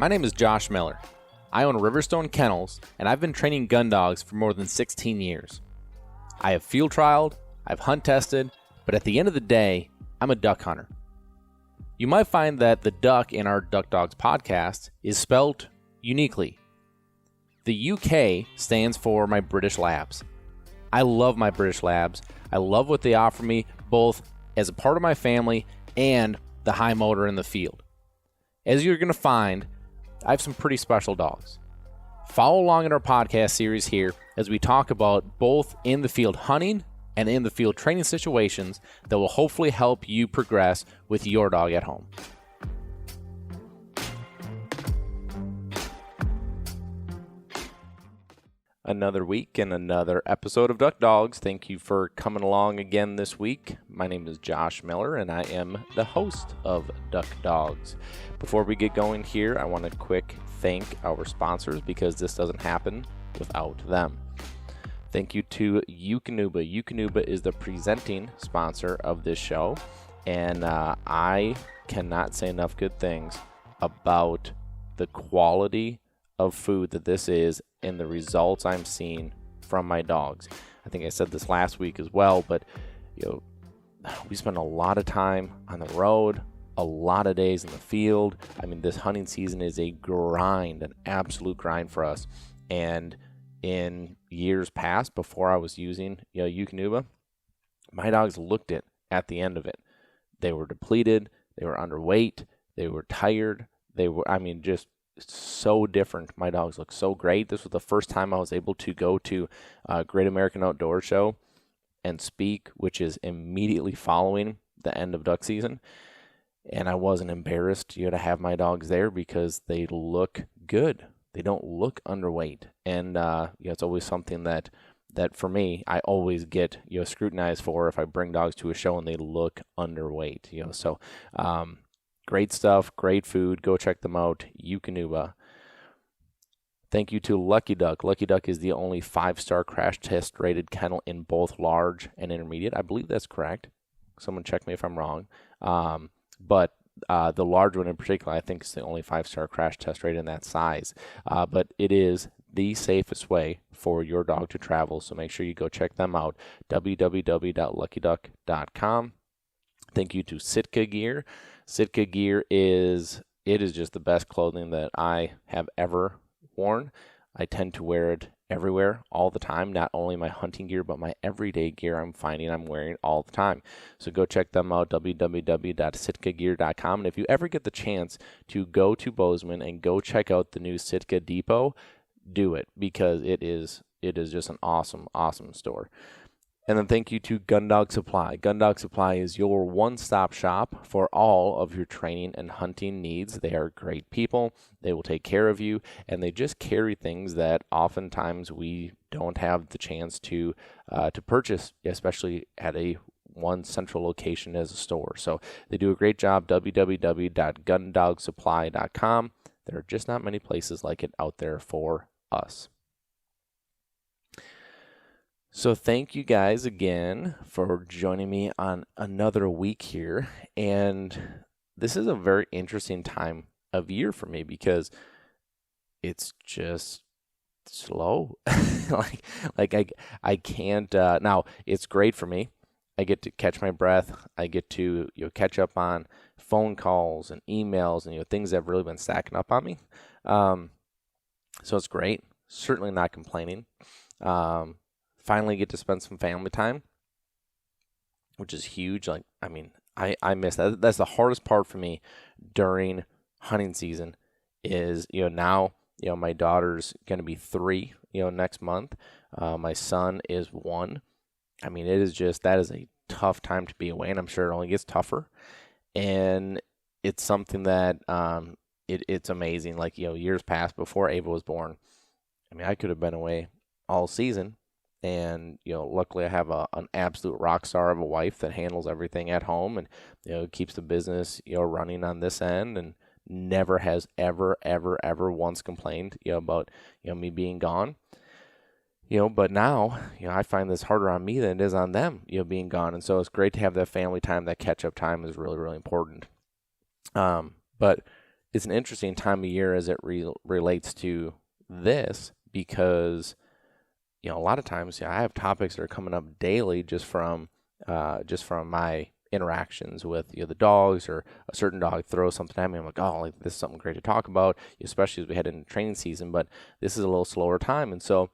My name is Josh Miller. I own Riverstone Kennels, and I've been training gun dogs for more than 16 years. I have field trialed, I've hunt tested, but at the end of the day, I'm a duck hunter. You might find that the duck in our Duck Dogs podcast is spelled uniquely. The UK stands for my British Labs. I love my British Labs. I love what they offer me, both as a part of my family and the high motor in the field. As you're going to find, I have some pretty special dogs. Follow along in our podcast series here as we talk about both in the field hunting and in the field training situations that will hopefully help you progress with your dog at home. Another week and another episode of Duck Dogs. Thank you for coming along again this week. My name is Josh Miller, and I am the host of Duck Dogs. Before we get going here, I want to quick thank our sponsors because this doesn't happen without them. Thank you to DUK. DUK is the presenting sponsor of this show, and I cannot say enough good things about the quality of food that this is and the results I'm seeing from my dogs. I think I said this last week as well, but we spend a lot of time on the road, a lot of days in the field. I mean, this hunting season is a grind, an absolute grind for us. And in years past, before I was using DUK, my dogs looked it at the end of it. They were depleted, they were underweight, they were tired, just so different. My dogs look so great. This was the first time I was able to go to Great American Outdoor Show and speak, which is immediately following the end of duck season. And I wasn't embarrassed to have my dogs there because they look good. They don't look underweight. And it's always something that for me, I always get scrutinized for if I bring dogs to a show and they look underweight. So great stuff, great food. Go check them out. DUK. Thank you to Lucky Duck. Lucky Duck is the only 5-star crash test rated kennel in both large and intermediate. I believe that's correct. Someone check me if I'm wrong. But the large one in particular, I think, is the only 5-star crash test rated in that size. But it is the safest way for your dog to travel. So make sure you go check them out. www.luckyduck.com. Thank you to Sitka Gear. Sitka Gear is just the best clothing that I have ever worn. I tend to wear it everywhere, all the time, not only my hunting gear, but my everyday gear I'm finding I'm wearing all the time. So go check them out, www.sitkagear.com. And if you ever get the chance to go to Bozeman and go check out the new Sitka Depot, do it because it is just an awesome, awesome store. And then thank you to Gun Dog Supply. Gun Dog Supply is your one-stop shop for all of your training and hunting needs. They are great people. They will take care of you, and they just carry things that oftentimes we don't have the chance to purchase, especially at one central location as a store. So they do a great job. www.gundogsupply.com. There are just not many places like it out there for us. So thank you guys again for joining me on another week here. And this is a very interesting time of year for me because it's just slow. I can't, now it's great for me. I get to catch my breath. I get to catch up on phone calls and emails and things that have really been stacking up on me. So it's great. Certainly not complaining. Finally get to spend some family time, which is huge. I miss that. That's the hardest part for me during hunting season is, now, my daughter's going to be 3, next month. My son is 1. That is a tough time to be away, and I'm sure it only gets tougher. And it's something that, it's amazing. Years past before Ava was born, I could have been away all season. And, luckily I have an absolute rock star of a wife that handles everything at home and, keeps the business, running on this end and never has ever once complained, about, me being gone. But now, I find this harder on me than it is on them, being gone. And so it's great to have that family time. That catch up time is really, really important. But it's an interesting time of year as it relates to this, because a lot of times I have topics that are coming up daily just from my interactions with the dogs, or a certain dog throws something at me. I'm like, oh, like, this is something great to talk about, especially as we head into training season. But this is a little slower time, and so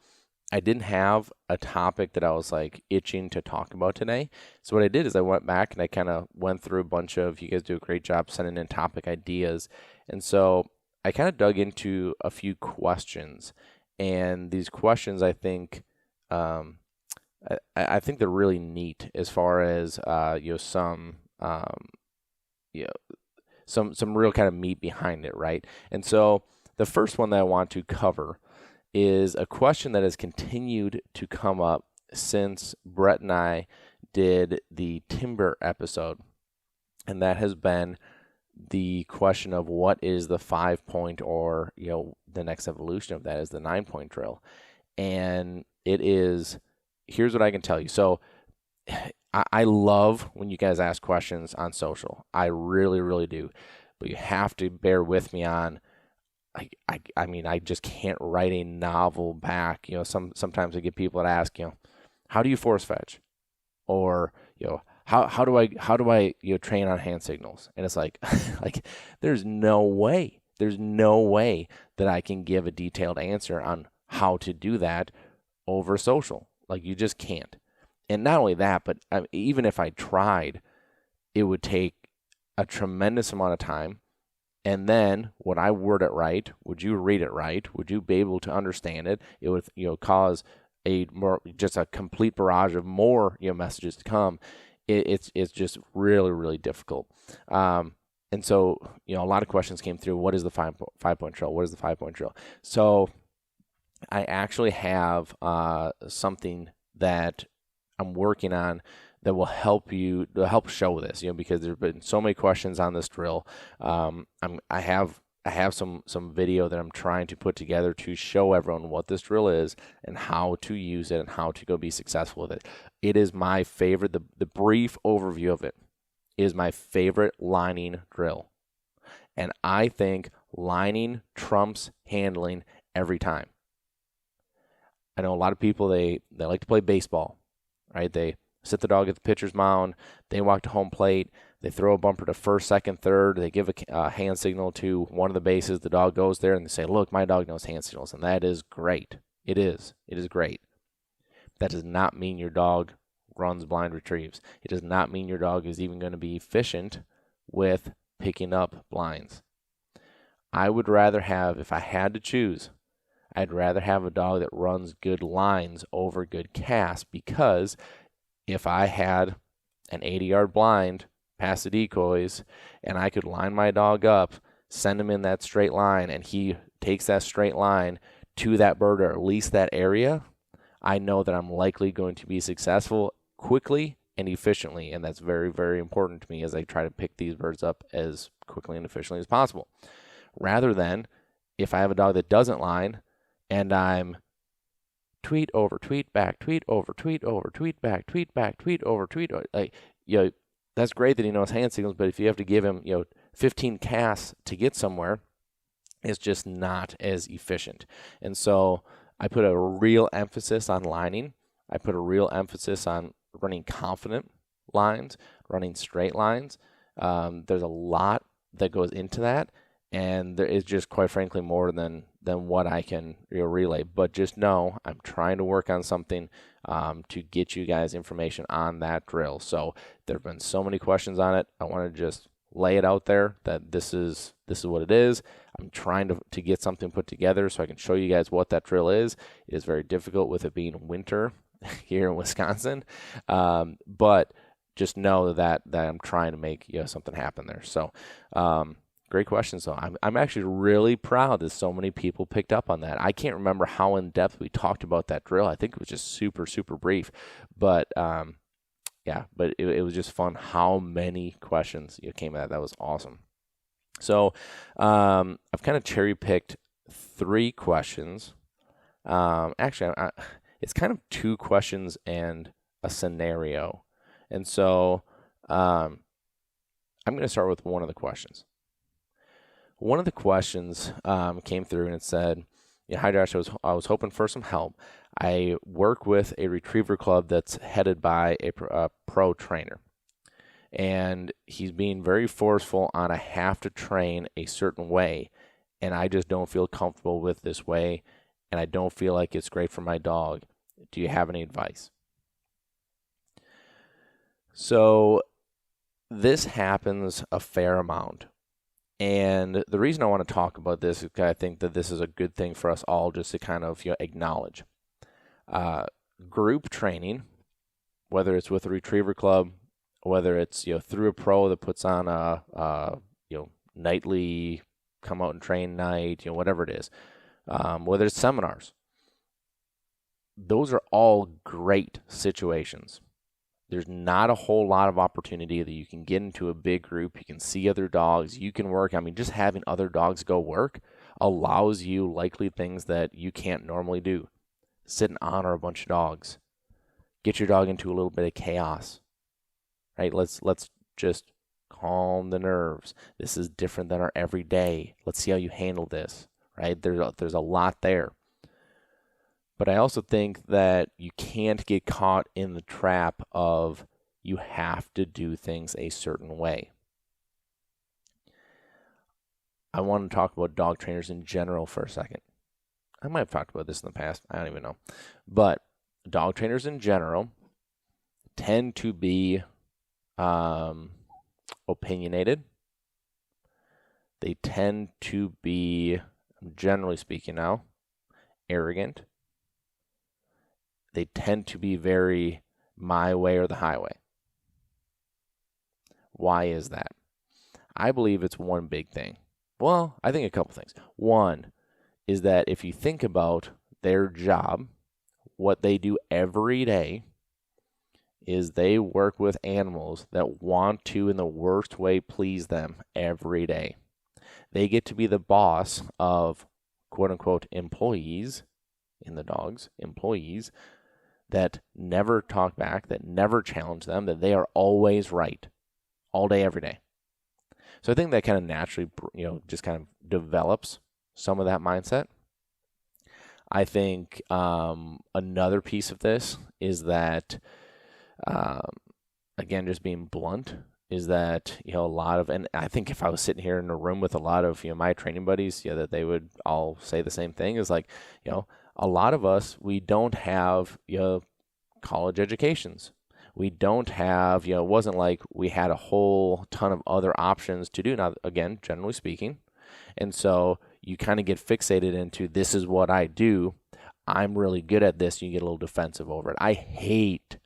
I didn't have a topic that I was like itching to talk about today. So what I did is I went back and I kind of went through a bunch of, you guys do a great job sending in topic ideas. And so I kind of dug into a few questions, and these questions, I think, I think they're really neat as far as, some real kind of meat behind it. Right. And so the first one that I want to cover is a question that has continued to come up since Brett and I did the timber episode. And that has been the question of what is the 5-point, or, the next evolution of that is the 9-point drill. And here's what I can tell you. So I love when you guys ask questions on social. I really, really do. But you have to bear with me on, I mean, I just can't write a novel back. Sometimes I get people that ask, how do you force fetch? Or, how do I train on hand signals? And it's like, there's no way that I can give a detailed answer on how to do that over social. Like, you just can't. And not only that, but even if I tried, it would take a tremendous amount of time. And then would I word it right? Would you read it right? Would you be able to understand it? It would, cause just a complete barrage of more, messages to come. It's just really, really difficult. And so, a lot of questions came through. What is the 5-point drill? What is the 5-point drill? So I actually have something that I'm working on that will help show this, because there's been so many questions on this drill. I have some video that I'm trying to put together to show everyone what this drill is and how to use it and how to go be successful with it. It is my favorite. The brief overview of it is my favorite lining drill, and I think lining trumps handling every time. I know a lot of people, they like to play baseball, right? They sit the dog at the pitcher's mound, they walk to home plate, they throw a bumper to first, second, third, they give a hand signal to one of the bases, the dog goes there, and they say, look, my dog knows hand signals, and that is great. It is great. That does not mean your dog runs blind retrieves. It does not mean your dog is even going to be efficient with picking up blinds. I would rather have, if I had to choose, I'd rather have a dog that runs good lines over good casts, because if I had an 80-yard blind past the decoys and I could line my dog up, send him in that straight line, and he takes that straight line to that bird, or at least that area, I know that I'm likely going to be successful quickly and efficiently. And that's very, very important to me as I try to pick these birds up as quickly and efficiently as possible. Rather than if I have a dog that doesn't line and I'm tweet over, tweet back, tweet over, tweet over, tweet back, tweet back, tweet over, tweet over. That's great that he knows hand signals, but if you have to give him, 15 casts to get somewhere, it's just not as efficient. And so I put a real emphasis on lining. I put a real emphasis on running confident lines, running straight lines. There's a lot that goes into that, and there is just, quite frankly, more than what I can relay. But just know I'm trying to work on something to get you guys information on that drill. So there have been so many questions on it. I want to just lay it out there that this is what it is. I'm trying to get something put together so I can show you guys what that drill is. It is very difficult with it being winter here in Wisconsin, but just know that I'm trying to make something happen there. So great question. So I'm actually really proud that so many people picked up on that. I can't remember how in depth we talked about that drill. I think it was just super, super brief, but but it was just fun how many questions came at that. That was awesome. So I've kind of cherry picked 3 questions. Actually, it's kind of 2 questions and a scenario. And so I'm going to start with one of the questions. One of the questions came through and it said, hi Josh, I was hoping for some help. I work with a retriever club that's headed by a pro trainer, and he's being very forceful on I have to train a certain way, and I just don't feel comfortable with this way, and I don't feel like it's great for my dog. Do you have any advice? So this happens a fair amount. And the reason I want to talk about this is because I think that this is a good thing for us all just to kind of acknowledge. Group training, whether it's with a retriever club, whether it's through a pro that puts on a nightly come out and train night, whatever it is, whether it's seminars, those are all great situations. There's not a whole lot of opportunity that you can get into a big group. You can see other dogs. You can work. I mean, just having other dogs go work allows you likely things that you can't normally do. Sit and honor a bunch of dogs. Get your dog into a little bit of chaos, right? Let's just calm the nerves. This is different than our everyday. Let's see how you handle this, right? There's a lot there. But I also think that you can't get caught in the trap of you have to do things a certain way. I want to talk about dog trainers in general for a second. I might have talked about this in the past. I don't even know. But dog trainers in general tend to be opinionated. They tend to be, generally speaking now, arrogant. They tend to be very my way or the highway. Why is that? I believe it's one big thing. Well, I think a couple things. One is that if you think about their job, what they do every day is they work with animals that want to, in the worst way, please them every day. They get to be the boss of quote-unquote employees, in the dogs, employees, that never talk back, that never challenge them, that they are always right, all day, every day. So I think that kind of naturally, just kind of develops some of that mindset. I think another piece of this is that, again, just being blunt, is that, a lot of, and I think if I was sitting here in a room with a lot of, my training buddies, that they would all say the same thing, is like, a lot of us, we don't have, college educations. We don't have, it wasn't like we had a whole ton of other options to do. Now, again, generally speaking. And so you kind of get fixated into, this is what I do. I'm really good at this. You get a little defensive over it. I hate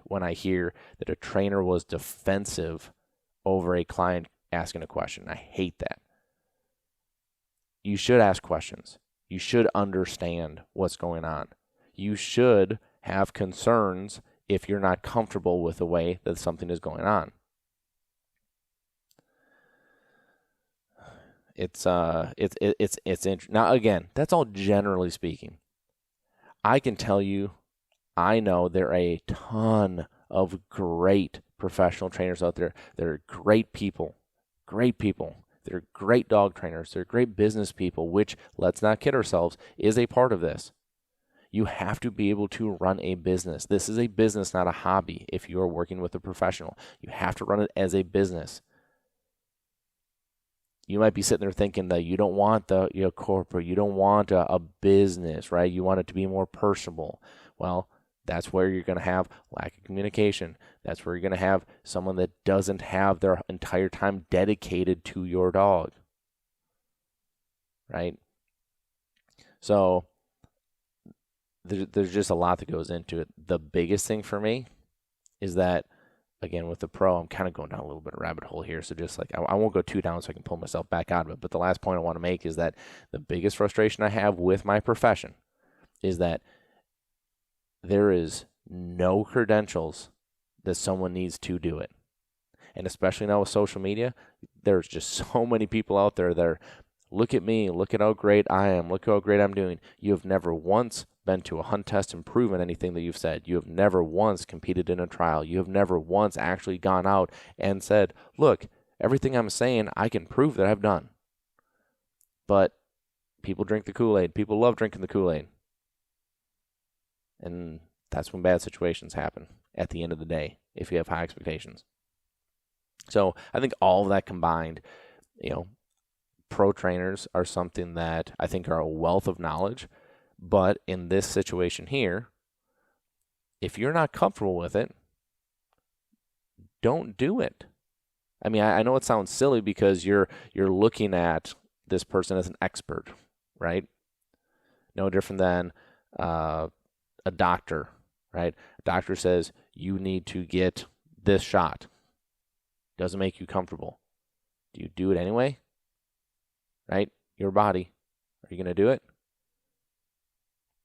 when I hear that a trainer was defensive over a client asking a question. I hate that. You should ask questions. You should understand what's going on. You should have concerns if you're not comfortable with the way that something is going on. It's interesting. Now, again, that's all generally speaking. I can tell you, I know there are a ton of great professional trainers out there. They're great people. They're great dog trainers. They're great business people, which, let's not kid ourselves, is a part of this. You have to be able to run a business. This is a business, not a hobby. If you are working with a professional, you have to run it as a business. You might be sitting there thinking that you don't want the corporate, you don't want a business, right? You want it to be more personable. Well, that's where you're going to have lack of communication. That's where you're going to have someone that doesn't have their entire time dedicated to your dog, right? So there's just a lot that goes into it. The biggest thing for me is that, again, with the pro, I'm kind of going down a little bit of a rabbit hole here. So just like, I won't go too down so I can pull myself back out of it. But the last point I want to make is that the biggest frustration I have with my profession is that there is no credentials that someone needs to do it. And especially now with social media, there's just so many people out there that are, look at me, look at how great I am, look how great I'm doing. You have never once been to a hunt test and proven anything that you've said. You have never once competed in a trial. You have never once actually gone out and said, look, everything I'm saying, I can prove that I've done. But people drink the Kool-Aid. People love drinking the Kool-Aid. And that's when bad situations happen at the end of the day, if you have high expectations. So I think all of that combined, pro trainers are something that I think are a wealth of knowledge. But in this situation here, if you're not comfortable with it, don't do it. I mean, I know it sounds silly because you're looking at this person as an expert, right? No different than a doctor, right? A doctor says you need to get this shot. Doesn't make you comfortable. Do you do it anyway? Right? Your body. Are you going to do it?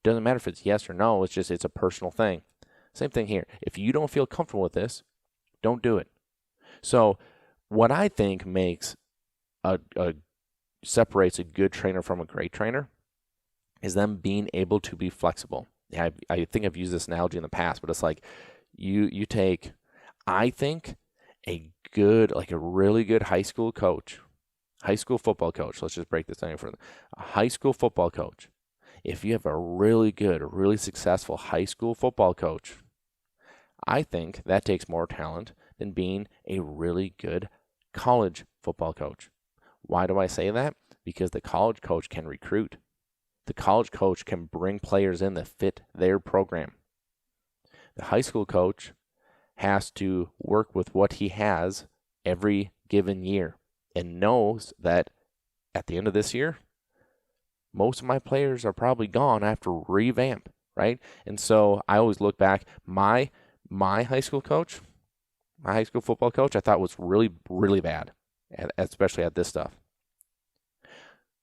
Doesn't matter if it's yes or no. It's a personal thing. Same thing here. If you don't feel comfortable with this, don't do it. So what I think makes separates a good trainer from a great trainer is them being able to be flexible. Yeah, I think I've used this analogy in the past, but it's like you take, I think, a really good high school football coach. Let's just break this down further. A high school football coach. If you have a really good, really successful high school football coach, I think that takes more talent than being a really good college football coach. Why do I say that? Because the college coach can recruit. The college coach can bring players in that fit their program. The high school coach has to work with what he has every given year and knows that at the end of this year, most of my players are probably gone. I have to revamp, right? And so I always look back. My high school coach, my high school football coach, I thought was really, really bad, especially at this stuff.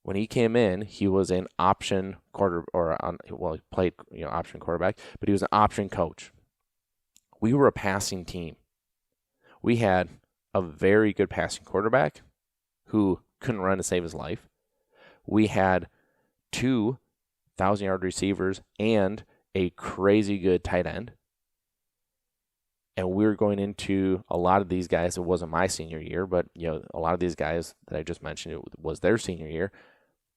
When he came in, he was an option he played option quarterback, but he was an option coach. We were a passing team. We had a very good passing quarterback who couldn't run to save his life. We had 2 1,000-yard receivers and a crazy good tight end. And we were going into a lot of these guys. It wasn't my senior year, but a lot of these guys that I just mentioned, it was their senior year.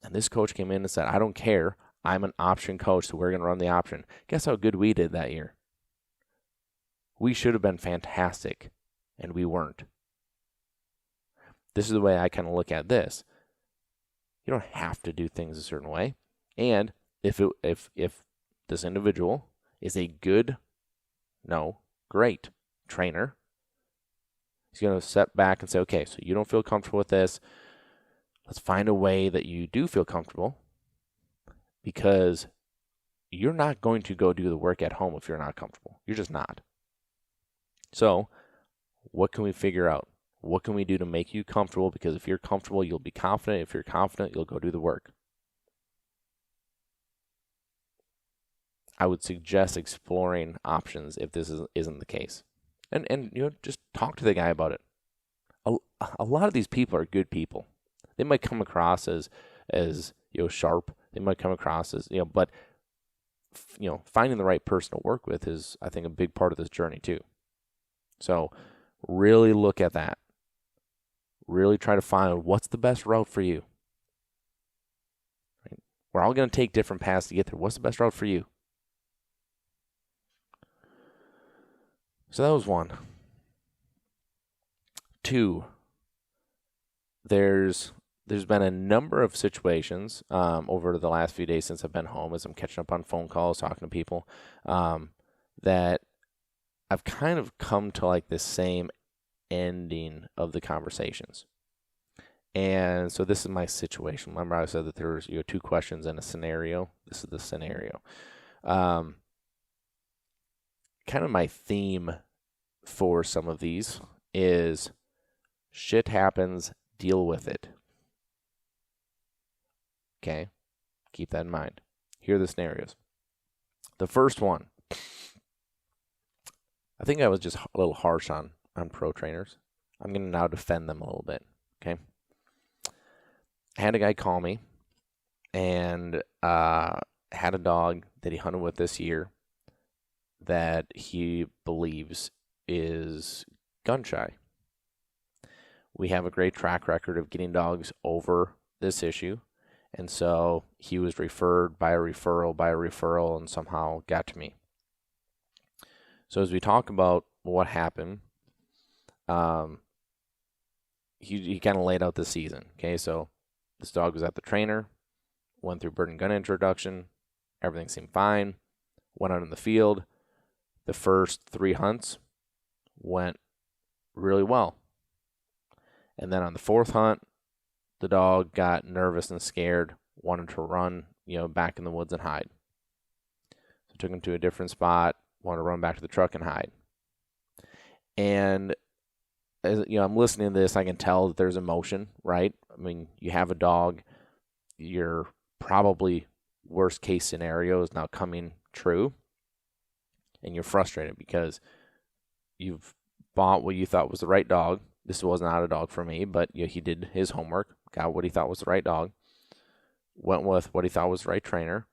And this coach came in and said, I don't care. I'm an option coach, so we're going to run the option. Guess how good we did that year? We should have been fantastic, and we weren't. This is the way I kind of look at this. You don't have to do things a certain way. And if this individual is a great trainer, he's going to step back and say, okay, so you don't feel comfortable with this. Let's find a way that you do feel comfortable, because you're not going to go do the work at home if you're not comfortable. You're just not. So what can we figure out? What can we do to make you comfortable? Because if you're comfortable, you'll be confident. If you're confident, you'll go do the work. I would suggest exploring options if this isn't the case. And just talk to the guy about it. A lot of these people are good people. They might come across as sharp. They might come across as, but finding the right person to work with is, I think, a big part of this journey too. So really look at that. Really try to find what's the best route for you. Right? We're all going to take different paths to get there. What's the best route for you? So that was 1. 2, there's been a number of situations over the last few days since I've been home, as I'm catching up on phone calls, talking to people, that I've kind of come to like the same ending of the conversations. And so this is my situation. Remember I said that there was 2 questions and a scenario. This is the scenario. Kind of my theme for some of these is shit happens, deal with it. Okay? Keep that in mind. Here are the scenarios. The first one, I think I was just a little harsh on pro trainers. I'm going to now defend them a little bit. Okay? I had a guy call me and had a dog that he hunted with this year that he believes is gun shy. We have a great track record of getting dogs over this issue, And so he was referred by a referral, and somehow got to me. So as we talk about what happened, he kind of laid out the season. Okay, so this dog was at the trainer, went through bird and gun introduction, everything seemed fine, went out in the field. The first 3 hunts went really well. And then on the 4th hunt, the dog got nervous and scared, wanted to run, back in the woods and hide. So I took him to a different spot, wanted to run back to the truck and hide. And as, I'm listening to this, I can tell that there's emotion, right? I mean, you have a dog, your probably worst case scenario is now coming true, and you're frustrated because you've bought what you thought was the right dog. This was not a dog for me, but he did his homework, got what he thought was the right dog, went with what he thought was the right trainer,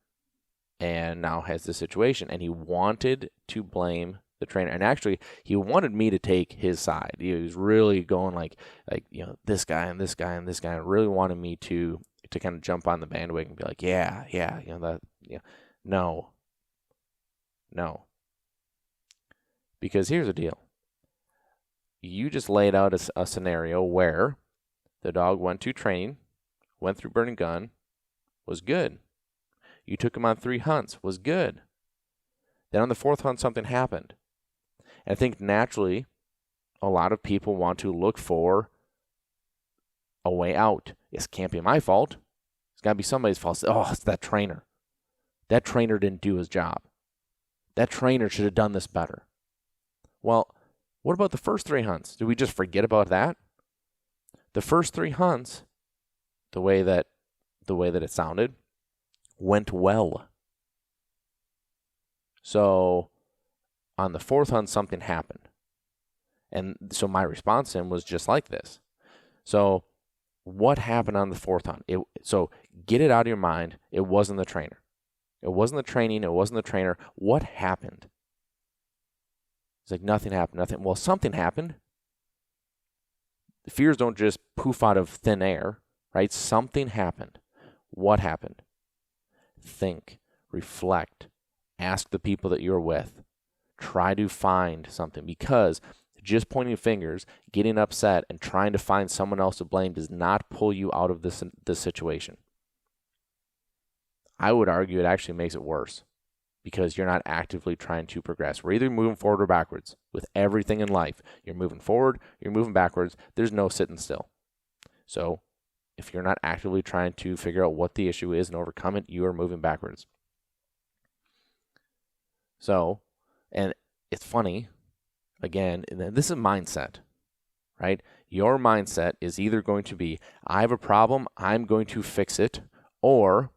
and now has this situation. And he wanted to blame the trainer. And actually, he wanted me to take his side. He was really going like this guy and this guy and this guy, and really wanted me to kind of jump on the bandwagon and be like, no. Because here's the deal. You just laid out a scenario where the dog went to training, went through bird and gun, was good. You took him on 3 hunts, was good. Then on the 4th hunt, something happened. And I think naturally, a lot of people want to look for a way out. It can't be my fault. It's got to be somebody's fault. Oh, it's that trainer. That trainer didn't do his job. That trainer should have done this better. Well, what about the first 3 hunts? Did we just forget about that? The first 3 hunts, the way that it sounded, went well. So on the 4th hunt, something happened. And so my response to him was just like this. So what happened on the 4th hunt? So get it out of your mind. It wasn't the trainer. It wasn't the training. It wasn't the trainer. What happened? It's like nothing happened. Nothing. Well, something happened. The fears don't just poof out of thin air, right? Something happened. What happened? Think, reflect, ask the people that you're with. Try to find something, because just pointing fingers, getting upset, and trying to find someone else to blame does not pull you out of this situation. I would argue it actually makes it worse, because you're not actively trying to progress. We're either moving forward or backwards. With everything in life, you're moving forward, you're moving backwards. There's no sitting still. So if you're not actively trying to figure out what the issue is and overcome it, you are moving backwards. So, and it's funny, again, this is mindset, right? Your mindset is either going to be, I have a problem, I'm going to fix it, or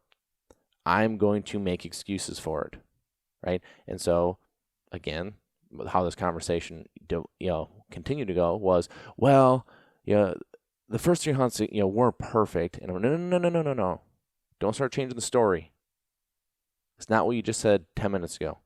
I'm going to make excuses for it. Right? And so, again, how this conversation continued to go was, well, the first 3 hunts weren't perfect. And I'm, no. Don't start changing the story. It's not what you just said 10 minutes ago.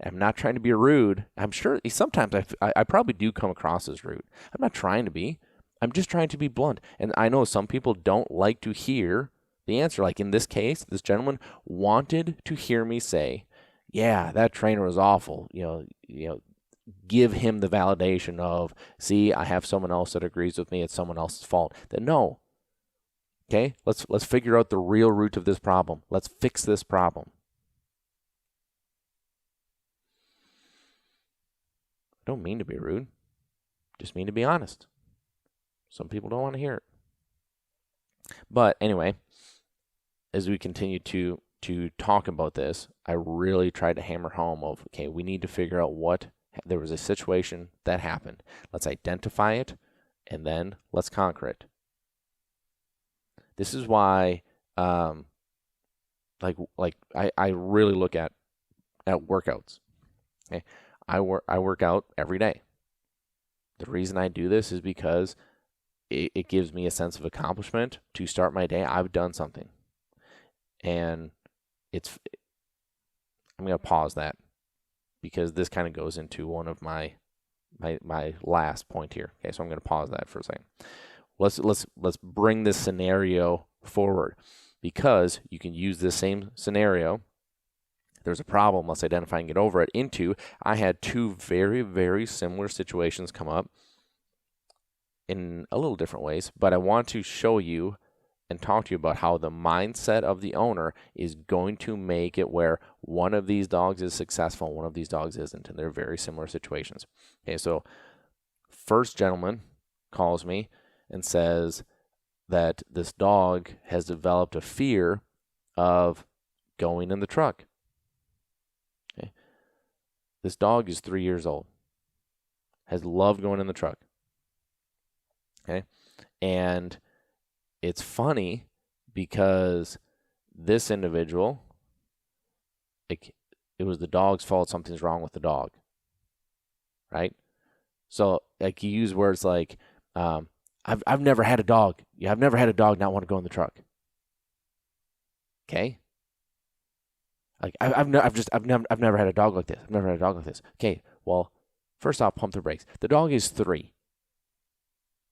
I'm not trying to be rude. I'm sure sometimes I probably do come across as rude. I'm not trying to be. I'm just trying to be blunt. And I know some people don't like to hear the answer. Like in this case, this gentleman wanted to hear me say, yeah, that trainer was awful. Give him the validation of, see, I have someone else that agrees with me. It's someone else's fault. Then no. Okay, let's figure out the real root of this problem. Let's fix this problem. I don't mean to be rude. Just mean to be honest. Some people don't want to hear it. But anyway, as we continue to talk about this, I really tried to hammer home of, okay, we need to figure out there was a situation that happened. Let's identify it, and then let's conquer it. This is why, I really look at workouts. Okay, I work out every day. The reason I do this is because it gives me a sense of accomplishment to start my day. I've done something. And I'm going to pause that, because this kind of goes into one of my last point here. Okay, so I'm going to pause that for a second. let's bring this scenario forward, because you can use this same scenario. There's a problem, let's identify and get over it, into I had two very, very similar situations come up in a little different ways, but I want to show you and talk to you about how the mindset of the owner is going to make it where one of these dogs is successful and one of these dogs isn't, and they're very similar situations. Okay, so first gentleman calls me and says that this dog has developed a fear of going in the truck. Okay. This dog is 3 years old, has loved going in the truck. Okay. And it's funny because this individual, it was the dog's fault, something's wrong with the dog. Right? So like you use words like, I've never had a dog. Yeah, I've never had a dog not want to go in the truck. Okay. Like I've never had a dog like this. I've never had a dog like this. Okay. Well, first off, pump the brakes. The dog is 3.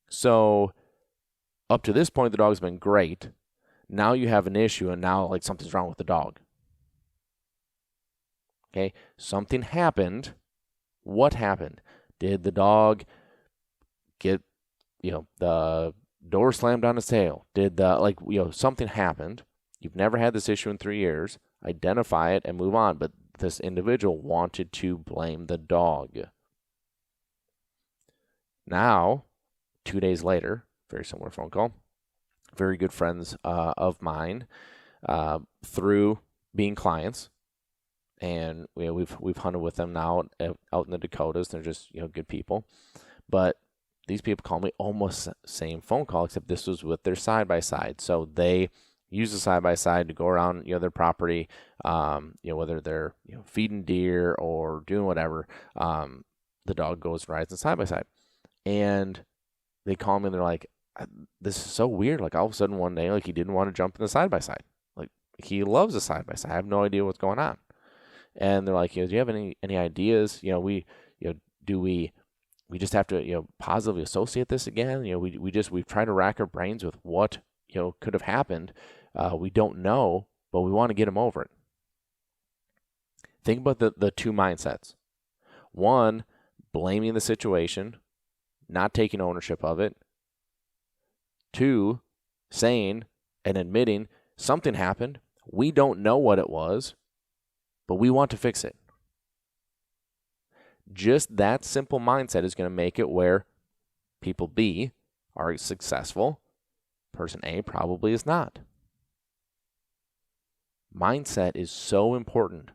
So up to this point, the dog's been great. Now you have an issue, and now like something's wrong with the dog. Okay. Something happened. What happened? Did the dog get, the door slammed on his tail? Did something happened? You've never had this issue in 3 years. Identify it and move on. But this individual wanted to blame the dog. Now, 2 days later, very similar phone call. Very good friends of mine through being clients. And we've hunted with them now out in the Dakotas. They're just good people, but these people call me almost same phone call, except this was with their side by side. So they use the side by side to go around their property, whether they're feeding deer or doing whatever. The dog goes and rides the side by side, and they call me and they're like, "This is so weird. Like all of a sudden one day, like he didn't want to jump in the side by side. Like he loves the side by side. I have no idea what's going on." And they're like, do you have any ideas? Do we just have to, positively associate this again? We've tried to rack our brains with what, could have happened. We don't know, but we want to get him over it. Think about the two mindsets. One, blaming the situation, not taking ownership of it. Two, saying and admitting something happened. We don't know what it was, but we want to fix it. Just that simple mindset is going to make it where people B are successful. Person A probably is not. Mindset is so important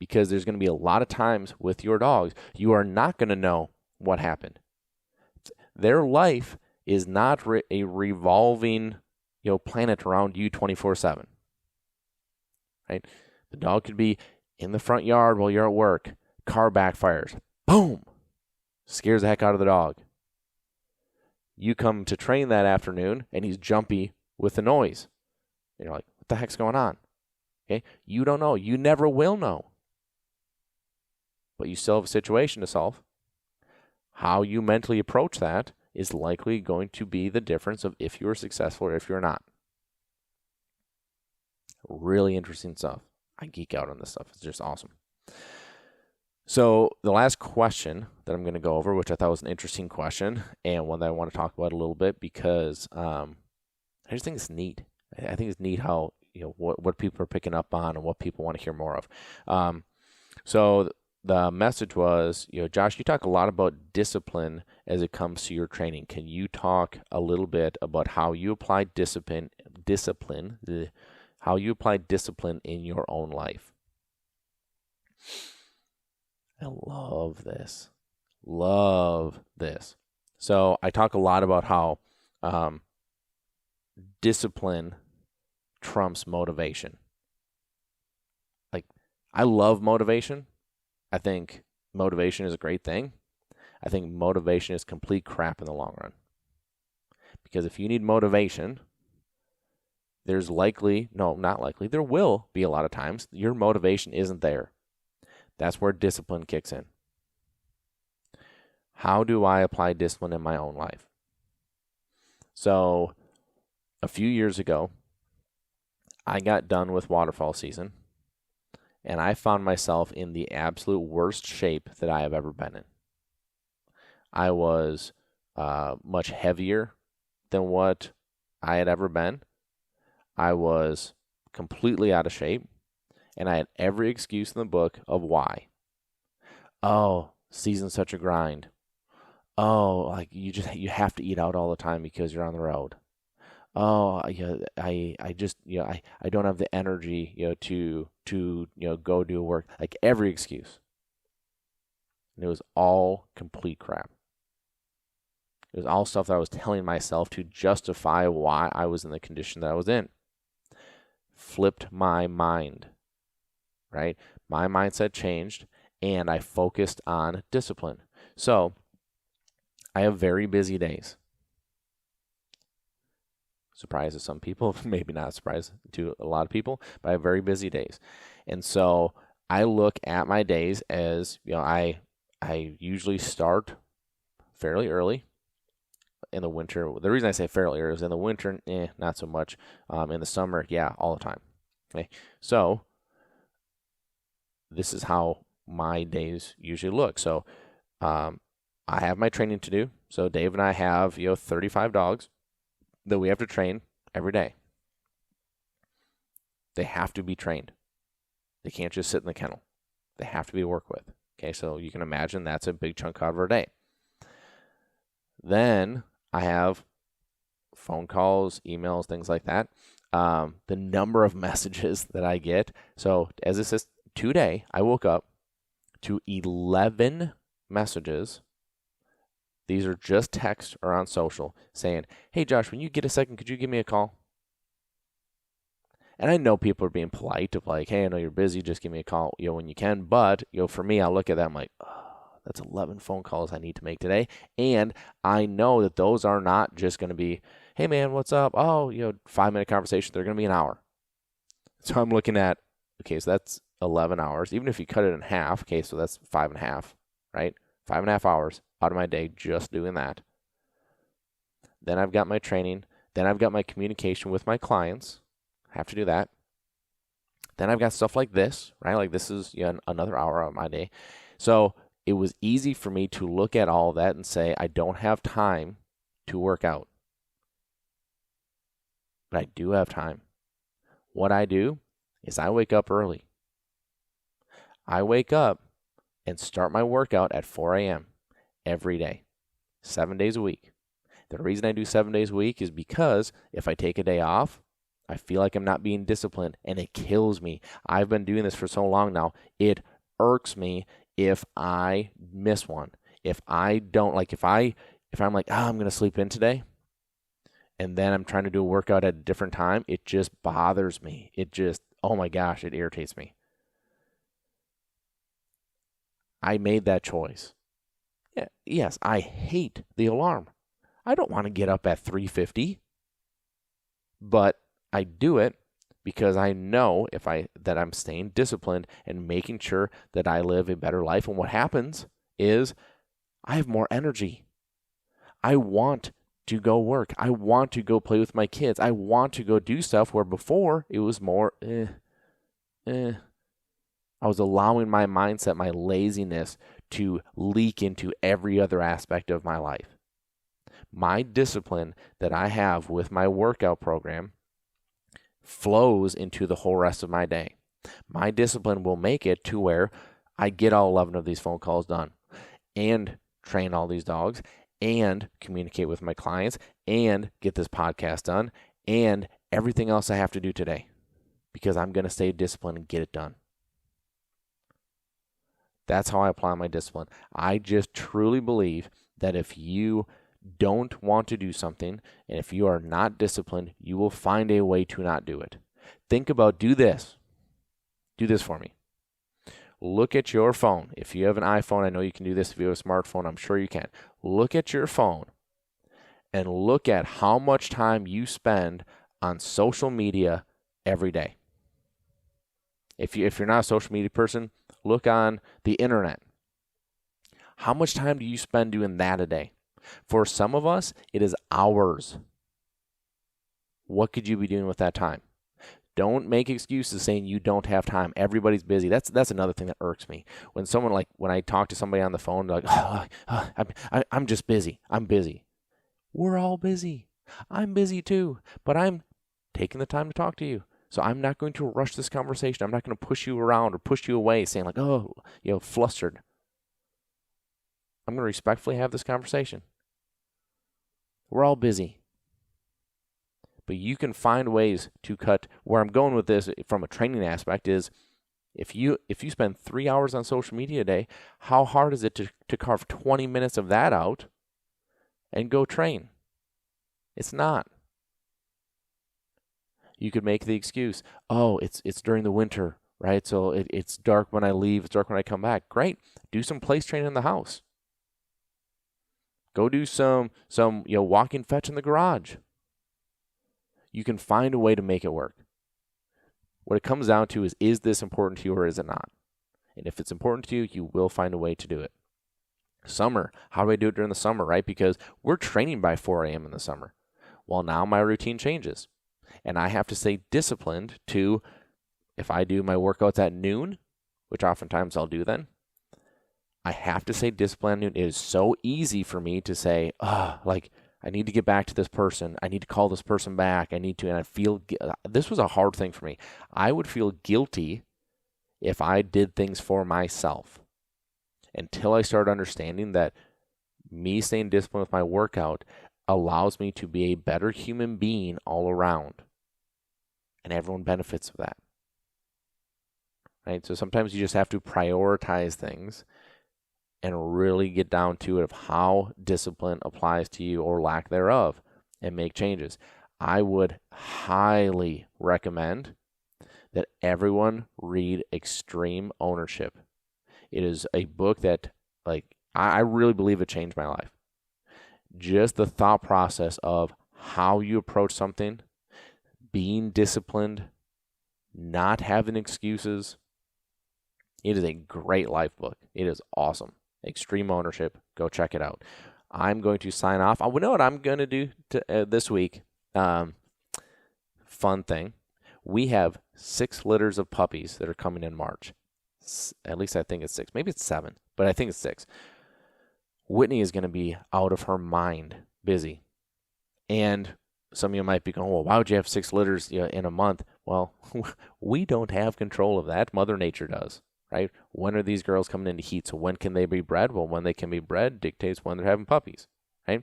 because there's going to be a lot of times with your dogs, you are not going to know what happened. Their life is not a revolving, planet around you 24/7. Right? The dog could be in the front yard while you're at work. Car backfires. Boom! Scares the heck out of the dog. You come to train that afternoon, and he's jumpy with the noise. And you're like, what the heck's going on? Okay? You don't know. You never will know. But you still have a situation to solve. How you mentally approach that is likely going to be the difference of if you're successful or if you're not. Really interesting stuff. I geek out on this stuff. It's just awesome. So the last question that I'm going to go over, which I thought was an interesting question and one that I want to talk about a little bit because I just think it's neat. I think it's neat how what people are picking up on and what people want to hear more of. So the message was, Josh, you talk a lot about discipline as it comes to your training. Can you talk a little bit about how you apply discipline? How you apply discipline in your own life. I love this. So I talk a lot about how discipline trumps motivation. Like, I love motivation. I think motivation is a great thing. I think motivation is complete crap in the long run. Because if you need motivation, there will be a lot of times your motivation isn't there. That's where discipline kicks in. How do I apply discipline in my own life? So a few years ago, I got done with waterfall season, and I found myself in the absolute worst shape that I have ever been in. I was much heavier than what I had ever been. I was completely out of shape, and I had every excuse in the book of why. Oh, season's such a grind. Oh, like you have to eat out all the time because you're on the road. Oh, yeah, I don't have the energy, to go do work. Like every excuse. And it was all complete crap. It was all stuff that I was telling myself to justify why I was in the condition that I was in. Flipped my mind, right? My mindset changed, and I focused on discipline. So I have very busy days. Surprise to some people, maybe not a surprise to a lot of people, but I have very busy days. And so I look at my days as, I usually start fairly early in the winter. The reason I say fairly early is in the winter, not so much. In the summer, yeah, all the time. Okay, so this is how my days usually look. So I have my training to do. So Dave and I have 35 dogs that we have to train every day. They have to be trained. They can't just sit in the kennel. They have to be worked with. Okay, so you can imagine that's a big chunk out of our day. Then I have phone calls, emails, things like that. The number of messages that I get. So as it says, today I woke up to 11 messages. These are just text or on social saying, hey, Josh, when you get a second, could you give me a call? And I know people are being polite of like, hey, I know you're busy. Just give me a call, when you can. But, for me, I look at that. I'm like, oh, that's 11 phone calls I need to make today. And I know that those are not just going to be, hey, man, what's up? Oh, 5-minute conversation. They're going to be an hour. So I'm looking at, okay, so that's 11 hours. Even if you cut it in half, okay, so that's 5.5, right? 5.5 hours out of my day just doing that. Then I've got my training. Then I've got my communication with my clients. I have to do that. Then I've got stuff like this, right? Like this is another hour of my day. So it was easy for me to look at all of that and say, I don't have time to work out. But I do have time. What I do is I wake up early. I wake up and start my workout at 4 a.m. every day, 7 days a week. The reason I do 7 days a week is because if I take a day off, I feel like I'm not being disciplined, and it kills me. I've been doing this for so long now. It irks me if I miss one. If I don't, like if I'm like, I'm going to sleep in today, and then I'm trying to do a workout at a different time, it just bothers me. Oh my gosh, it irritates me. I made that choice. Yeah, yes, I hate the alarm. I don't want to get up at 3:50, but I do it because I know that I'm staying disciplined and making sure that I live a better life. And what happens is I have more energy. I want to go work. I want to go play with my kids. I want to go do stuff where before it was more, I was allowing my mindset, my laziness to leak into every other aspect of my life. My discipline that I have with my workout program flows into the whole rest of my day. My discipline will make it to where I get all 11 of these phone calls done and train all these dogs and communicate with my clients and get this podcast done and everything else I have to do today because I'm going to stay disciplined and get it done. That's how I apply my discipline. I just truly believe that if you don't want to do something, and if you are not disciplined, you will find a way to not do it. Think about, do this. Do this for me. Look at your phone. If you have an iPhone, I know you can do this. If you have a smartphone, I'm sure you can. Look at your phone and look at how much time you spend on social media every day. If you're not a social media person, look on the internet. How much time do you spend doing that a day? For some of us, it is hours. what could you be doing with that time? Don't make excuses saying you don't have time. Everybody's busy. That's another thing that irks me. When I talk to somebody on the phone, they're like, I'm just busy. I'm busy. We're all busy. I'm busy too, but I'm taking the time to talk to you. So I'm not going to rush this conversation. I'm not going to push you around or push you away saying like, flustered. I'm going to respectfully have this conversation. We're all busy. But you can find ways to cut. Where I'm going with this from a training aspect is if you spend 3 hours on social media a day, how hard is it to carve 20 minutes of that out and go train? It's not. You could make the excuse, it's during the winter, right? So it's dark when I leave, it's dark when I come back. Great. Do some place training in the house. Go do some walking fetch in the garage. You can find a way to make it work. What it comes down to is this important to you or is it not? And if it's important to you, you will find a way to do it. Summer, how do I do it during the summer, right? Because we're training by 4 a.m. in the summer. Well, now my routine changes. And I have to stay disciplined to, if I do my workouts at noon, which oftentimes I'll do then, I have to stay disciplined at noon. It is so easy for me to say, I need to get back to this person. I need to call this person back. And I feel, this was a hard thing for me. I would feel guilty if I did things for myself until I started understanding that me staying disciplined with my workout allows me to be a better human being all around. And everyone benefits of that. Right? So sometimes you just have to prioritize things and really get down to it of how discipline applies to you or lack thereof and make changes. I would highly recommend that everyone read Extreme Ownership. It is a book that, I really believe it changed my life. Just the thought process of how you approach something, being disciplined, not having excuses. It is a great life book. It is awesome. Extreme Ownership. Go check it out. I'm going to sign off. I know what I'm going to do this week. Fun thing. We have 6 litters of puppies that are coming in March. At least I think it's 6. Maybe it's 7, but I think it's 6. Whitney is going to be out of her mind busy. And some of you might be going, well, why would you have 6 litters in a month? Well, we don't have control of that. Mother Nature does. Right? When are these girls coming into heat? So when can they be bred? Well, when they can be bred dictates when they're having puppies, right?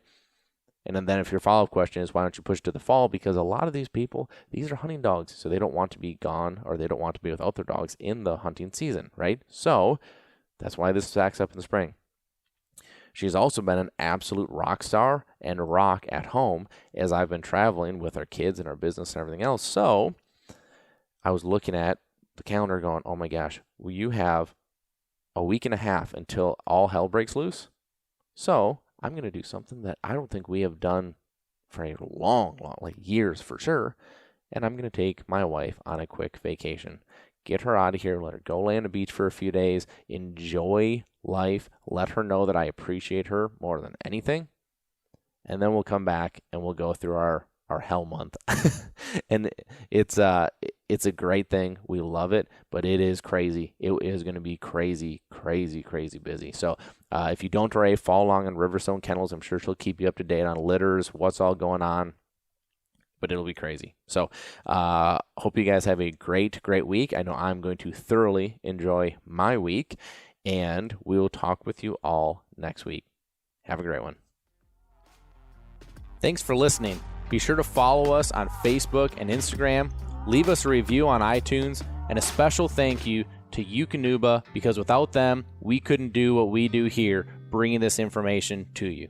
And then if your follow-up question is, why don't you push to the fall? Because a lot of these people, these are hunting dogs, so they don't want to be gone or they don't want to be without their dogs in the hunting season, right? So that's why this stacks up in the spring. She's also been an absolute rock star and rock at home as I've been traveling with our kids and our business and everything else. So I was looking at the calendar going, oh my gosh, will you have a week and a half until all hell breaks loose? So I'm going to do something that I don't think we have done for a long, years for sure. And I'm going to take my wife on a quick vacation. Get her out of here. Let her go lay on the beach for a few days. Enjoy life. Let her know that I appreciate her more than anything. And then we'll come back and we'll go through our hell month. And it's a great thing. We love it, but it is crazy. It is going to be crazy, crazy, crazy busy. So if you don't already, follow along on Riverstone Kennels. I'm sure she'll keep you up to date on litters, what's all going on, but it'll be crazy. So hope you guys have a great, great week. I know I'm going to thoroughly enjoy my week, and we will talk with you all next week. Have a great one. Thanks for listening. Be sure to follow us on Facebook and Instagram. Leave us a review on iTunes, and a special thank you to DUK, because without them, we couldn't do what we do here, bringing this information to you.